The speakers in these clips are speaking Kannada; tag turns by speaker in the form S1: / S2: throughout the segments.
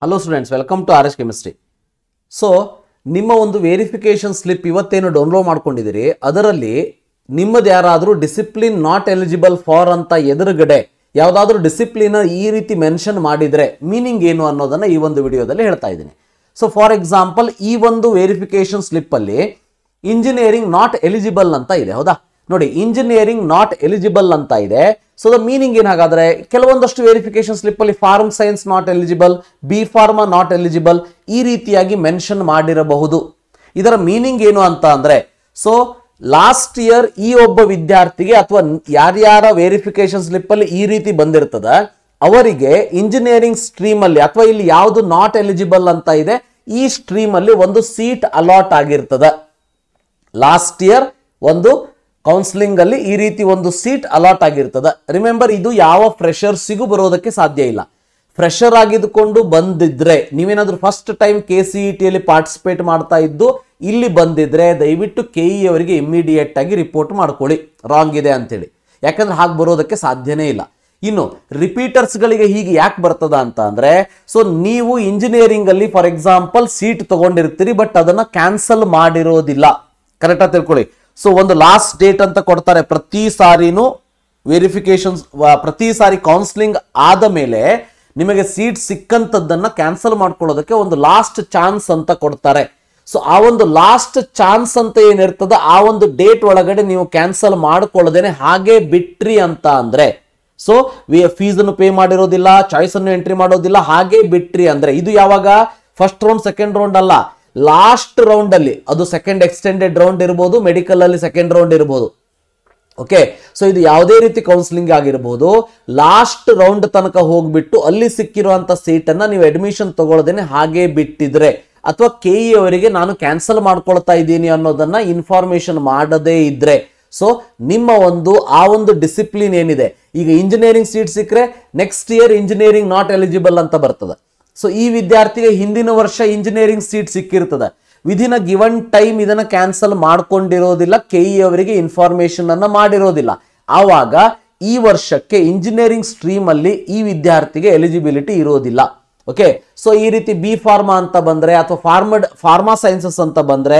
S1: Hello students, welcome to RS chemistry. So ನಿಮ್ಮ ಒಂದು ವೆರಿಫಿಕೇಶನ್ ಸ್ಲಿಪ್ ಇವತ್ತೇನು ಡೌನ್ಲೋಡ್ ಮಾಡ್ಕೊಂಡಿದ್ದೀರಿ, ಅದರಲ್ಲಿ ನಿಮ್ಮದು ಯಾರಾದರೂ ಡಿಸಿಪ್ಲಿನ್ ನಾಟ್ ಎಲಿಜಿಬಲ್ ಫಾರ್ ಅಂತ ಎದುರುಗಡೆ ಯಾವುದಾದ್ರೂ ಡಿಸಿಪ್ಲಿನ್ ಈ ರೀತಿ ಮೆನ್ಷನ್ ಮಾಡಿದರೆ ಮೀನಿಂಗ್ ಏನು ಅನ್ನೋದನ್ನು ಈ ಒಂದು ವಿಡಿಯೋದಲ್ಲಿ ಹೇಳ್ತಾ ಇದ್ದೀನಿ. ಸೊ ಫಾರ್ ಎಕ್ಸಾಂಪಲ್, ಈ ಒಂದು ವೆರಿಫಿಕೇಶನ್ ಸ್ಲಿಪ್ಪಲ್ಲಿ ಇಂಜಿನಿಯರಿಂಗ್ ನಾಟ್ ಎಲಿಜಿಬಲ್ ಅಂತ ಇದೆ. ಹೌದಾ, ನೋಡಿ, ಇಂಜಿನಿಯರಿಂಗ್ ನಾಟ್ ಎಲಿಜಿಬಲ್ ಅಂತ ಇದೆ. ಸೊ ದ ಮೀನಿಂಗ್ ಏನಾಗಾದ್ರೆ, ಕೆಲವೊಂದಷ್ಟು ವೆರಿಫಿಕೇಶನ್ ಸ್ಲಿಪ್ ಅಲ್ಲಿ pharm sciences not eligible, B pharma not eligible ಈ ರೀತಿಯಾಗಿ ಮೆನ್ಷನ್ ಮಾಡಿರಬಹುದು. ಇದರ ಮೀನಿಂಗ್ ಏನು ಅಂತ ಅಂದ್ರೆ, ಸೊ ಲಾಸ್ಟ್ ಇಯರ್ ಈ ಒಬ್ಬ ವಿದ್ಯಾರ್ಥಿಗೆ ಅಥವಾ ಯಾರ್ಯಾರ ವೆರಿಫಿಕೇಶನ್ ಸ್ಲಿಪ್ ಅಲ್ಲಿ ಈ ರೀತಿ ಬಂದಿರ್ತದ, ಅವರಿಗೆ ಇಂಜಿನಿಯರಿಂಗ್ ಸ್ಟ್ರೀಮ್ ಅಲ್ಲಿ ಅಥವಾ ಇಲ್ಲಿ ಯಾವುದು ನಾಟ್ ಎಲಿಜಿಬಲ್ ಅಂತ ಇದೆ ಈ ಸ್ಟ್ರೀಮ್ ಅಲ್ಲಿ ಒಂದು ಸೀಟ್ ಅಲಾಟ್ ಆಗಿರ್ತದ. ಲಾಸ್ಟ್ ಇಯರ್ ಒಂದು ಕೌನ್ಸಿಲಿಂಗ್ ಅಲ್ಲಿ ಈ ರೀತಿ ಒಂದು ಸೀಟ್ ಅಲಾಟ್ ಆಗಿರ್ತದ. ರಿಮೆಂಬರ್, ಇದು ಯಾವ ಫ್ರೆಷರ್ಸಿಗೂ ಬರೋದಕ್ಕೆ ಸಾಧ್ಯ ಇಲ್ಲ. ಫ್ರೆಷರ್ ಆಗಿದ್ದುಕೊಂಡು ಬಂದಿದ್ರೆ, ನೀವೇನಾದ್ರೂ ಫಸ್ಟ್ ಟೈಮ್ KCET ಅಲ್ಲಿ ಪಾರ್ಟಿಸಿಪೇಟ್ ಮಾಡ್ತಾ ಇದ್ದು ಇಲ್ಲಿ ಬಂದಿದ್ರೆ ದಯವಿಟ್ಟು KE ಅವರಿಗೆ ಇಮಿಡಿಯೇಟ್ ಆಗಿ ರಿಪೋರ್ಟ್ ಮಾಡ್ಕೊಳ್ಳಿ ರಾಂಗ್ ಇದೆ ಅಂತೇಳಿ. ಯಾಕಂದ್ರೆ ಹಾಗೆ ಬರೋದಕ್ಕೆ ಸಾಧ್ಯನೇ ಇಲ್ಲ. ಇನ್ನು ರಿಪೀಟರ್ಸ್ ಗಳಿಗೆ ಹೀಗೆ ಯಾಕೆ ಬರ್ತದ ಅಂತ ಅಂದ್ರೆ, ಸೊ ನೀವು ಇಂಜಿನಿಯರಿಂಗ್ ಅಲ್ಲಿ ಫಾರ್ ಎಕ್ಸಾಂಪಲ್ ಸೀಟ್ ತಗೊಂಡಿರ್ತೀರಿ, ಬಟ್ ಅದನ್ನ ಕ್ಯಾನ್ಸಲ್ ಮಾಡಿರೋದಿಲ್ಲ. ಕರೆಕ್ಟ್ ಆಗಿ ತಿಳ್ಕೊಳ್ಳಿ. ಸೊ ಒಂದು ಲಾಸ್ಟ್ ಡೇಟ್ ಅಂತ ಕೊಡ್ತಾರೆ ಪ್ರತಿ ಸಾರಿನೂ. ವೆರಿಫಿಕೇಶನ್ಸ್ ಪ್ರತಿ ಸಾರಿ ಕೌನ್ಸಿಲಿಂಗ್ ಆದ ಮೇಲೆ ನಿಮಗೆ ಸೀಟ್ ಸಿಕ್ಕಂತದ್ದನ್ನ ಕ್ಯಾನ್ಸಲ್ ಮಾಡ್ಕೊಳ್ಳೋದಕ್ಕೆ ಒಂದು ಲಾಸ್ಟ್ ಚಾನ್ಸ್ ಅಂತ ಕೊಡ್ತಾರೆ. ಸೊ ಆ ಒಂದು ಲಾಸ್ಟ್ ಚಾನ್ಸ್ ಅಂತ ಏನಿರ್ತದ, ಆ ಒಂದು ಡೇಟ್ ಒಳಗಡೆ ನೀವು ಕ್ಯಾನ್ಸಲ್ ಮಾಡ್ಕೊಳ್ಳೋದೇನೆ ಹಾಗೆ ಬಿಟ್ರಿ ಅಂತ ಅಂದ್ರೆ, ಸೊ ಫೀಸ್ ಅನ್ನು ಪೇ ಮಾಡಿರೋದಿಲ್ಲ, ಚಾಯ್ಸ್ ಅನ್ನು ಎಂಟ್ರಿ ಮಾಡೋದಿಲ್ಲ, ಹಾಗೆ ಬಿಟ್ರಿ ಅಂದ್ರೆ ಇದು ಯಾವಾಗ? ಫಸ್ಟ್ ರೌಂಡ್, ಸೆಕೆಂಡ್ ರೌಂಡ್ ಅಲ್ಲ, ಲಾಸ್ಟ್ ರೌಂಡ್ ಅಲ್ಲಿ. ಅದು ಸೆಕೆಂಡ್ ಎಕ್ಸ್ಟೆಂಡೆಡ್ ರೌಂಡ್ ಇರಬಹುದು, ಮೆಡಿಕಲ್ ಅಲ್ಲಿ ಸೆಕೆಂಡ್ ರೌಂಡ್ ಇರಬಹುದು. ಓಕೆ, ಸೊ ಇದು ಯಾವುದೇ ರೀತಿ ಕೌನ್ಸಿಲಿಂಗ್ ಆಗಿರಬಹುದು, ಲಾಸ್ಟ್ ರೌಂಡ್ ತನಕ ಹೋಗ್ಬಿಟ್ಟು ಅಲ್ಲಿ ಸಿಕ್ಕಿರುವಂತ ಸೀಟ್ ಅನ್ನ ನೀವು ಅಡ್ಮಿಷನ್ ತಗೊಳ್ಳದೇನೆ ಹಾಗೆ ಬಿಟ್ಟಿದ್ರೆ, ಅಥವಾ KE ಅವರಿಗೆ ನಾನು ಕ್ಯಾನ್ಸಲ್ ಮಾಡ್ಕೊಳ್ತಾ ಇದ್ದೀನಿ ಅನ್ನೋದನ್ನ ಇನ್ಫಾರ್ಮೇಶನ್ ಮಾಡದೇ ಇದ್ರೆ, ಸೊ ನಿಮ್ಮ ಆ ಒಂದು ಡಿಸಿಪ್ಲಿನ್ ಏನಿದೆ, ಈಗ ಇಂಜಿನಿಯರಿಂಗ್ ಸೀಟ್ ಸಿಕ್ಕರೆ next year engineering not eligible ಅಂತ ಬರ್ತದೆ. ಸೊ ಈ ವಿದ್ಯಾರ್ಥಿಗೆ ಹಿಂದಿನ ವರ್ಷ ಇಂಜಿನಿಯರಿಂಗ್ ಸೀಟ್ ಸಿಕ್ಕಿರ್ತದೆ, ವಿದಿನ್ ಅ ಗಿವನ್ ಟೈಮ್ ಇದನ್ನ ಕ್ಯಾನ್ಸಲ್ ಮಾಡ್ಕೊಂಡಿರೋದಿಲ್ಲ, KE ಅವರಿಗೆ ಇನ್ಫಾರ್ಮೇಶನ್ ಅನ್ನ ಮಾಡಿರೋದಿಲ್ಲ. ಆವಾಗ ಈ ವರ್ಷಕ್ಕೆ ಇಂಜಿನಿಯರಿಂಗ್ ಸ್ಟ್ರೀಮ್ ಅಲ್ಲಿ ಈ ವಿದ್ಯಾರ್ಥಿಗೆ ಎಲಿಜಿಬಿಲಿಟಿ ಇರೋದಿಲ್ಲ. ಓಕೆ, ಸೊ ಈ ರೀತಿ ಬಿ ಫಾರ್ಮಾ ಅಂತ ಬಂದ್ರೆ ಅಥವಾ ಫಾರ್ಮಾ ಸೈನ್ಸಸ್ ಅಂತ ಬಂದ್ರೆ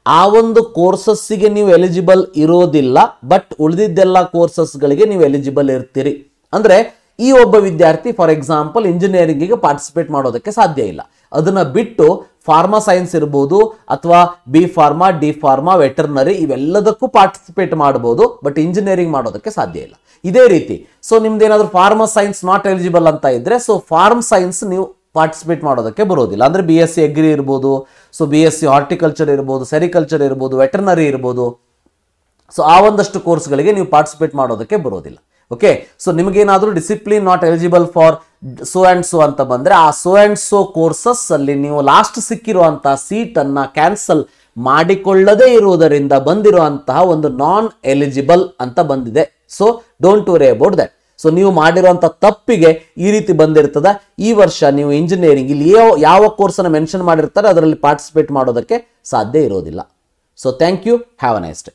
S1: ಆ ಒಂದು ಕೋರ್ಸಸ್ಸಿಗೆ ನೀವು ಎಲಿಜಿಬಲ್ ಇರೋದಿಲ್ಲ, ಬಟ್ ಉಳಿದಿದ್ದೆಲ್ಲ ಕೋರ್ಸಸ್ಗಳಿಗೆ ನೀವು ಎಲಿಜಿಬಲ್ ಇರ್ತೀರಿ. ಅಂದ್ರೆ ಈ ಒಬ್ಬ ವಿದ್ಯಾರ್ಥಿ ಫಾರ್ ಎಕ್ಸಾಂಪಲ್ ಇಂಜಿನಿಯರಿಂಗಿಗೆ ಪಾರ್ಟಿಸಿಪೇಟ್ ಮಾಡೋದಕ್ಕೆ ಸಾಧ್ಯ ಇಲ್ಲ. ಅದನ್ನ ಬಿಟ್ಟು ಫಾರ್ಮಾ ಸೈನ್ಸ್ ಇರ್ಬೋದು ಅಥವಾ B pharma, D pharma, veterinary ಇವೆಲ್ಲದಕ್ಕೂ ಪಾರ್ಟಿಸಿಪೇಟ್ ಮಾಡಬಹುದು, ಬಟ್ ಇಂಜಿನಿಯರಿಂಗ್ ಮಾಡೋದಕ್ಕೆ ಸಾಧ್ಯ ಇಲ್ಲ. ಇದೇ ರೀತಿ ಸೊ ನಿಮ್ದೇನಾದ್ರೂ ಫಾರ್ಮಾ ಸೈನ್ಸ್ ನಾಟ್ ಎಲಿಜಿಬಲ್ ಅಂತ ಇದ್ರೆ, ಸೊ ಫಾರ್ಮ್ ಸೈನ್ಸ್ ನೀವು ಪಾರ್ಟಿಸಿಪೇಟ್ ಮಾಡೋದಕ್ಕೆ ಬರೋದಿಲ್ಲ. ಅಂದ್ರೆ BSc ಅಗ್ರಿ ಇರ್ಬೋದು, ಸೊ BSc ಹಾರ್ಟಿಕಲ್ಚರ್ ಇರ್ಬೋದು, ಸೆರಿಕಲ್ಚರ್ ಇರ್ಬೋದು, ವೆಟರ್ನರಿ ಇರ್ಬೋದು. ಸೊ ಆ ಒಂದಷ್ಟು ಕೋರ್ಸ್ಗಳಿಗೆ ನೀವು ಪಾರ್ಟಿಸಿಪೇಟ್ ಮಾಡೋದಕ್ಕೆ ಬರೋದಿಲ್ಲ. ಓಕೆ, ಸೊ ನಿಮಗೇನಾದ್ರೂ discipline not eligible for so and so ಅಂತ ಬಂದ್ರೆ, ಆ ಸೋ ಅಂಡ್ ಸೋ ಕೋರ್ಸಸ್ ಅಲ್ಲಿ ನೀವು ಲಾಸ್ಟ್ ಸಿಕ್ಕಿರುವಂತಹ ಸೀಟ್ ಅನ್ನ ಕ್ಯಾನ್ಸಲ್ ಮಾಡಿಕೊಳ್ಳದೇ ಇರುವುದರಿಂದ ಬಂದಿರುವಂತಹ ಒಂದು ನಾನ್ ಎಲಿಜಿಬಲ್ ಅಂತ ಬಂದಿದೆ. So don't worry about that. So ನೀವು ಮಾಡಿರುವಂತಹ ತಪ್ಪಿಗೆ ಈ ರೀತಿ ಬಂದಿರ್ತದ. ಈ ವರ್ಷ ನೀವು ಇಂಜಿನಿಯರಿಂಗ್ ಇಲ್ಲಿ ಯಾವ ಕೋರ್ಸ್ ಅನ್ನು ಮೆನ್ಷನ್ ಮಾಡಿರ್ತಾರೆ ಅದರಲ್ಲಿ ಪಾರ್ಟಿಸಿಪೇಟ್ ಮಾಡೋದಕ್ಕೆ ಸಾಧ್ಯ ಇರೋದಿಲ್ಲ. So thank you, have a nice day.